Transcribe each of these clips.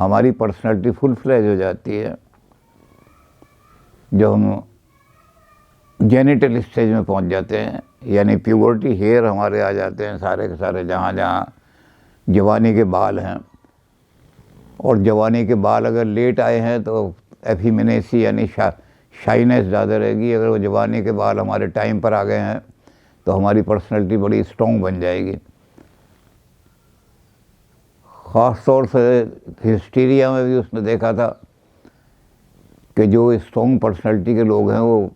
हमारी personality full fledge हो जाती है। जब हम जेनिटल स्टेज में पहुंच जाते हैं, यानी प्यूबर्टी हेयर हमारे आ जाते हैं सारे के सारे, जहाँ जहाँ जवानी के बाल हैं। और जवानी के बाल अगर लेट आए हैं तो एफिमिनेसी यानी शाइनेस ज़्यादा रहेगी। अगर वो जवानी के बाल हमारे टाइम पर आ गए हैं तो हमारी पर्सनैलिटी बड़ी स्ट्रॉन्ग बन जाएगी। ख़ास तौर से हिस्टीरिया में भी उसने देखा था कि जो स्ट्रॉन्ग पर्सनैलिटी के लोग हैं वो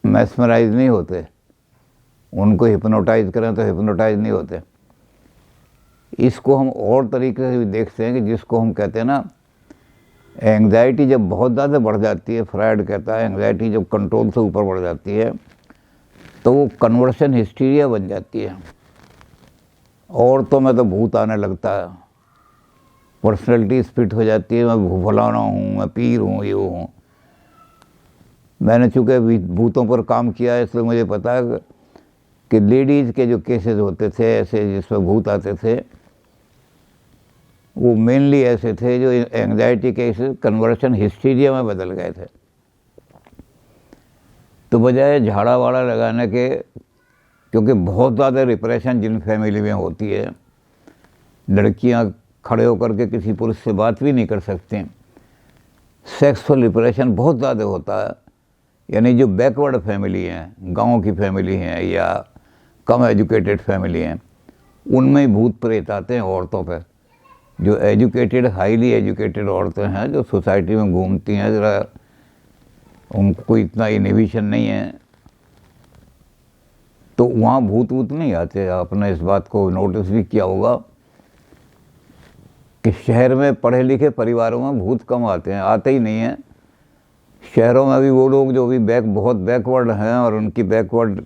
मैस्मराइज नहीं होते, उनको हिप्नोटाइज करें तो हिप्नोटाइज नहीं होते। इसको हम और तरीके से भी देखते हैं कि जिसको हम कहते हैं ना, एंग्जाइटी जब बहुत ज़्यादा बढ़ जाती है, फ्रायड कहता है एंग्जाइटी जब कंट्रोल से ऊपर बढ़ जाती है तो वो कन्वर्शन हिस्टीरिया बन जाती है। औरतों में तो भूत आने लगता है, पर्सनैलिटी स्प्लिट हो जाती है, मैं फलाना हूँ, मैं पीर हूँ, ये हूँ। मैंने चूँकि भूतों पर काम किया है इसलिए मुझे पता है कि लेडीज़ के जो केसेस होते थे ऐसे जिसमें भूत आते थे, वो मेनली ऐसे थे जो एंग्जाइटी केसेस कन्वर्शन हिस्टीरिया में बदल गए थे। तो बजाय झाड़ा वाड़ा लगाने के, क्योंकि बहुत ज़्यादा रिप्रेशन जिन फैमिली में होती है, लड़कियां खड़े होकर के किसी पुरुष से बात भी नहीं कर सकती, सेक्सुअल रिप्रेशन बहुत ज़्यादा होता है। यानी जो बैकवर्ड फैमिली हैं, गांव की फैमिली हैं या कम एजुकेटेड फैमिली हैं, उनमें भूत प्रेत आते हैं औरतों पर। जो एजुकेटेड, हाईली एजुकेटेड औरतें हैं जो सोसाइटी में घूमती हैं, ज़रा उनको इतना इनहिबिशन नहीं है, तो वहाँ भूत वूत नहीं आते। आपने इस बात को नोटिस भी किया होगा कि शहर में पढ़े लिखे परिवारों में भूत कम आते हैं, आते ही नहीं हैं। शहरों में भी वो लोग जो भी बहुत बैकवर्ड हैं और उनकी बैकवर्ड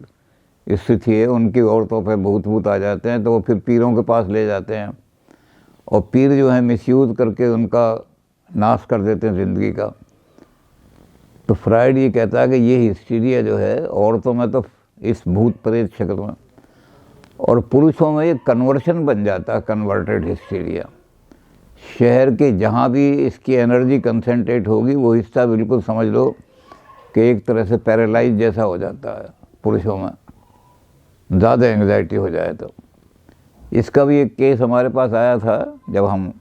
स्थिति है, उनकी औरतों पर भूत वूत आ जाते हैं तो वो फिर पीरों के पास ले जाते हैं, और पीर जो है मिसयूज़ करके उनका नाश कर देते हैं ज़िंदगी का। तो फ्रायड ये कहता है कि ये हिस्टीरिया जो है औरतों में तो इस भूत प्रेत शक्ल में, और पुरुषों में ये कन्वर्शन बन जाता है, कन्वर्टेड हिस्टीरिया। शहर के जहाँ भी इसकी एनर्जी कंसंट्रेट होगी वो हिस्सा बिल्कुल समझ लो कि एक तरह से पैरालाइज जैसा हो जाता है पुरुषों में, ज़्यादा एंग्जाइटी हो जाए तो। इसका भी एक केस हमारे पास आया था जब हम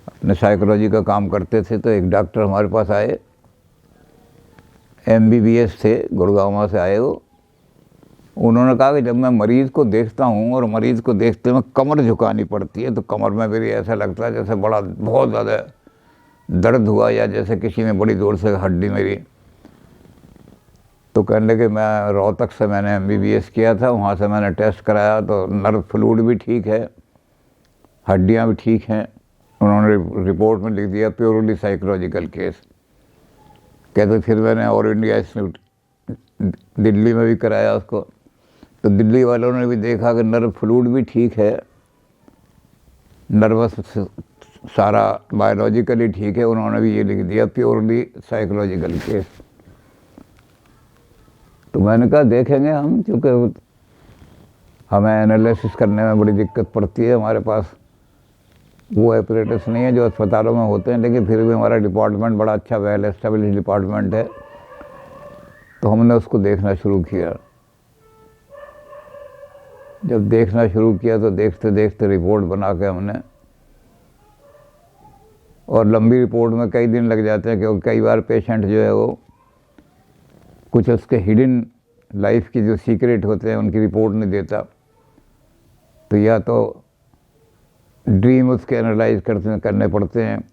अपने साइकोलॉजी का काम करते थे। तो एक डॉक्टर हमारे पास आए, MBBS थे, गुड़गांव से आए वो। उन्होंने कहा कि जब मैं मरीज़ को देखता हूँ और मरीज़ को देखते में कमर झुकानी पड़ती है तो कमर में मेरी ऐसा लगता है जैसे बहुत ज़्यादा दर्द हुआ, या जैसे किसी ने बड़ी जोर से हड्डी मेरी। तो कहने लगे मैं रोहतक से मैंने MBBS किया था, वहाँ से मैंने टेस्ट कराया तो नर्व फ्लूइड भी ठीक है, हड्डियाँ भी ठीक हैं। उन्होंने रिपोर्ट में लिख दिया प्योरली साइकोलॉजिकल केस। कहते फिर मैंने ऑल इंडिया इंस्टीट्यूट दिल्ली में भी कराया उसको, तो दिल्ली वालों ने भी देखा कि नर्व फ्लूइड भी ठीक है, नर्वस सारा बायोलॉजिकली ठीक है। उन्होंने भी ये लिख दिया प्योरली साइकोलॉजिकल केस। तो मैंने कहा देखेंगे हम, क्योंकि हमें एनालिसिस करने में बड़ी दिक्कत पड़ती है, हमारे पास वो एपरेटस नहीं है जो अस्पतालों में होते हैं, लेकिन फिर भी हमारा डिपार्टमेंट बड़ा अच्छा वेल एस्टेब्लिश डिपार्टमेंट है। तो हमने उसको देखना शुरू किया। जब देखना शुरू किया तो देखते देखते रिपोर्ट बना के हमने, और लंबी रिपोर्ट में कई दिन लग जाते हैं क्योंकि कई बार पेशेंट जो है वो कुछ उसके हिडन लाइफ की जो सीक्रेट होते हैं उनकी रिपोर्ट नहीं देता, तो या तो ड्रीम उसके एनालाइज करने पड़ते हैं,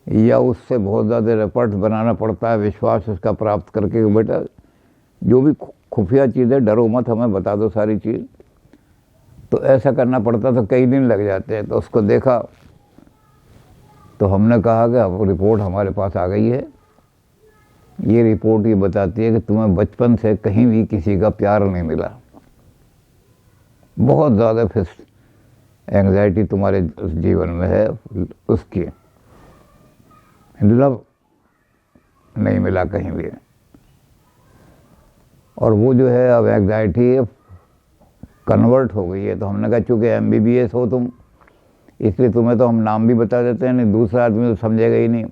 या उससे बहुत ज़्यादा रिपोर्ट बनाना पड़ता है विश्वास उसका प्राप्त करके कि बेटा जो भी खुफिया चीज़ें डरो मत, हमें बता दो सारी चीज़। तो ऐसा करना पड़ता, तो कई दिन लग जाते हैं। तो उसको देखा तो हमने कहा कि अब रिपोर्ट हमारे पास आ गई है। ये रिपोर्ट ये बताती है कि तुम्हें बचपन से कहीं भी किसी का प्यार नहीं मिला, बहुत ज़्यादा फिर एंग्जाइटी तुम्हारे जीवन में है, उसकी लव नहीं मिला कहीं भी। और वो जो है अब एंग्जाइटी कन्वर्ट हो गई है। तो हमने कहा चूँकि MBBS हो तुम, इसलिए तुम्हें तो हम नाम भी बता देते हैं, नहीं दूसरा आदमी तो समझेगा ही नहीं।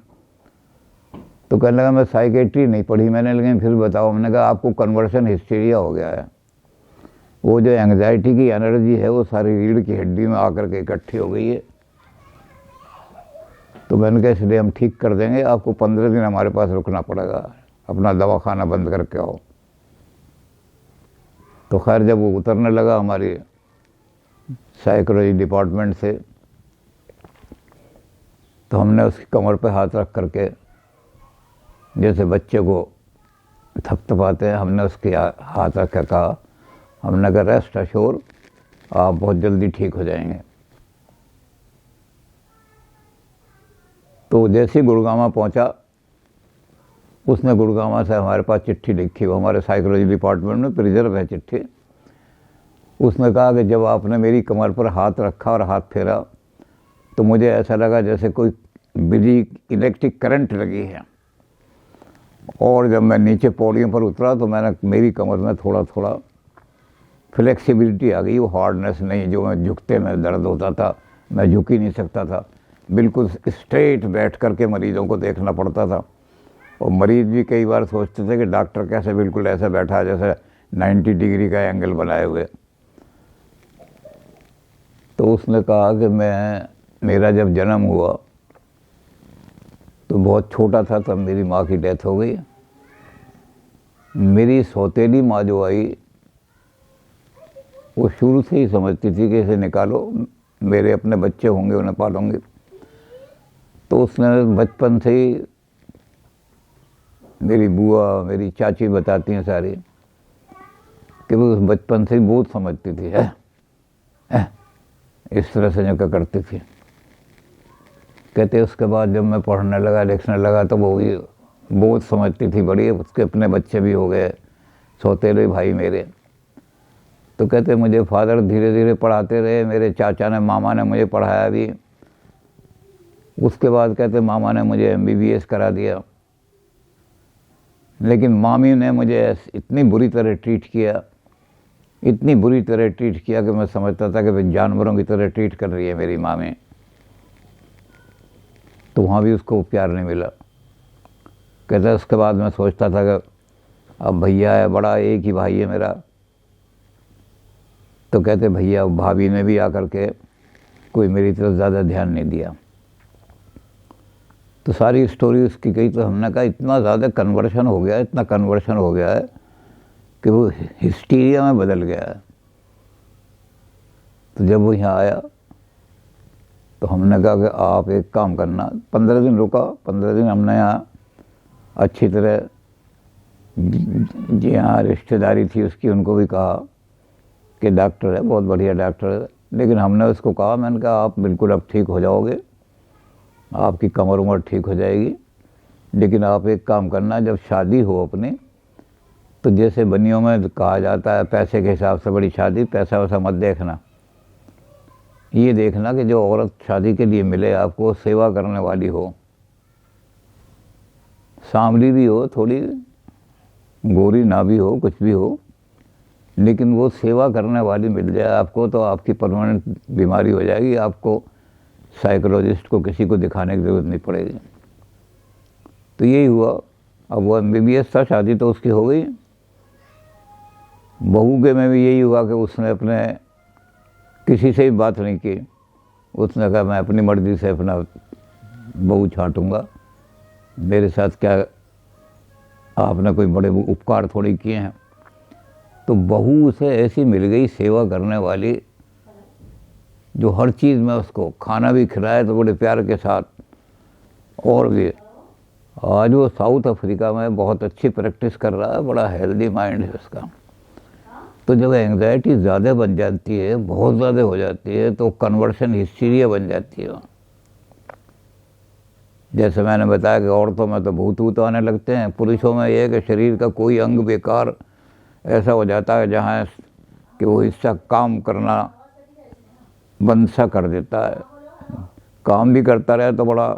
तो कहने लगा मैं साइकेट्री नहीं पढ़ी मैंने, लेकिन फिर बताओ। हमने कहा आपको कन्वर्शन हिस्टीरिया हो गया है। वो जो एंग्जाइटी की एनर्जी है वो सारी रीढ़ की हड्डी में आकर के इकट्ठी हो गई है। तो मैंने कहा इसलिए हम ठीक कर देंगे, आपको 15 दिन हमारे पास रुकना पड़ेगा, अपना दवाखाना बंद करके आओ। तो खैर जब वो उतरने लगा हमारी साइकोलॉजी डिपार्टमेंट से, तो हमने उसकी कमर पे हाथ रख करके जैसे बच्चे को थपथपाते हैं, हमने उसके हाथ रख कर कहा, हमने कहा रेस्ट अश्योर, आप बहुत जल्दी ठीक हो जाएंगे। तो जैसे ही गुड़गांव पहुंचा, उसने गुड़गांव से हमारे पास चिट्ठी लिखी, वो हमारे साइकोलॉजी डिपार्टमेंट में प्रिजर्व है चिट्ठी। उसने कहा कि जब आपने मेरी कमर पर हाथ रखा और हाथ फेरा तो मुझे ऐसा लगा जैसे कोई बिजली इलेक्ट्रिक करंट लगी है, और जब मैं नीचे पौड़ियों पर उतरा तो मेरी कमर में थोड़ा थोड़ा फ्लेक्सिबिलिटी आ गई, वो हार्डनेस नहीं, जो मैं झुकते में दर्द होता था, मैं झुक ही नहीं सकता था, बिल्कुल स्ट्रेट बैठ करके मरीज़ों को देखना पड़ता था। और मरीज़ भी कई बार सोचते थे कि डॉक्टर कैसे बिल्कुल ऐसे बैठा है जैसे 90 डिग्री का एंगल बनाए हुए। तो उसने कहा कि मेरा जब जन्म हुआ तो बहुत छोटा था, तब मेरी माँ की डेथ हो गई। मेरी सौतेली माँ जो आई वो शुरू से ही समझती थी कि इसे निकालो, मेरे अपने बच्चे होंगे, उन्हें पालूंगी। तो उसने बचपन से ही, मेरी बुआ मेरी चाची बताती हैं सारी, कि वो बचपन से ही बहुत समझती थी, इस तरह से जो करती थी। कहते उसके बाद जब मैं पढ़ने लगा लिखने लगा तो वो भी बहुत समझती थी बड़ी, उसके अपने बच्चे भी हो गए, सौतेले भाई मेरे। तो कहते मुझे फादर धीरे धीरे पढ़ाते रहे, मेरे चाचा ने मामा ने मुझे पढ़ाया भी। उसके बाद कहते मामा ने मुझे MBBS करा दिया, लेकिन मामी ने मुझे इतनी बुरी तरह ट्रीट किया, इतनी बुरी तरह ट्रीट किया कि मैं समझता था कि वे जानवरों की तरह ट्रीट कर रही है मेरी मामी। तो वहाँ भी उसको प्यार नहीं मिला। कहते उसके बाद मैं सोचता था कि अब भैया है बड़ा, एक ही भाई है मेरा। तो कहते भैया भाभी ने भी आकर के कोई मेरी तरफ ज़्यादा ध्यान नहीं दिया। तो सारी स्टोरी उसकी गई। तो हमने कहा इतना ज़्यादा कन्वर्शन हो गया, इतना कन्वर्शन हो गया है कि वो हिस्टीरिया में बदल गया है। तो जब वो यहाँ आया तो हमने कहा कि आप एक काम करना, 15 दिन रुका। 15 दिन हमने यहाँ अच्छी तरह, जी यहाँ रिश्तेदारी थी उसकी, उनको भी कहा कि डॉक्टर है, बहुत बढ़िया डॉक्टर है। लेकिन हमने उसको कहा, मैंने कहा आप बिल्कुल अब ठीक हो जाओगे, आपकी कमर उमर ठीक हो जाएगी, लेकिन आप एक काम करना, जब शादी हो अपनी, तो जैसे बनियों में कहा जाता है पैसे के हिसाब से बड़ी शादी, पैसा वैसा मत देखना। ये देखना कि जो औरत शादी के लिए मिले आपको, सेवा करने वाली हो, सांवली भी हो, थोड़ी गोरी ना भी हो, कुछ भी हो, लेकिन वो सेवा करने वाली मिल जाए आपको, तो आपकी परमानेंट बीमारी हो जाएगी, आपको साइकोलॉजिस्ट को किसी को दिखाने की ज़रूरत नहीं पड़ेगी। तो यही हुआ। अब वो MBBS था, शादी तो उसकी हो गई। बहू के में भी यही हुआ कि उसने अपने किसी से भी बात नहीं की। उसने कहा मैं अपनी मर्जी से अपना बहू छांटूंगा, मेरे साथ क्या आपने कोई बड़े उपकार थोड़ी किए हैं। तो बहू उसे ऐसी मिल गई सेवा करने वाली, जो हर चीज़ में उसको खाना भी खिलाए तो बड़े प्यार के साथ। और भी आज वो साउथ अफ्रीका में बहुत अच्छी प्रैक्टिस कर रहा है, बड़ा हेल्दी माइंड है उसका। तो जब एंग्जाइटी ज़्यादा बन जाती है, बहुत ज़्यादा हो जाती है, तो कन्वर्शन हिस्टीरिया बन जाती है। जैसे मैंने बताया कि औरतों में तो भूत भूत आने लगते हैं, पुरुषों में यह है कि शरीर का कोई अंग बेकार ऐसा हो जाता है जहाँ कि वो हिस्सा काम करना बंद सा कर देता है। काम भी करता रहे तो बड़ा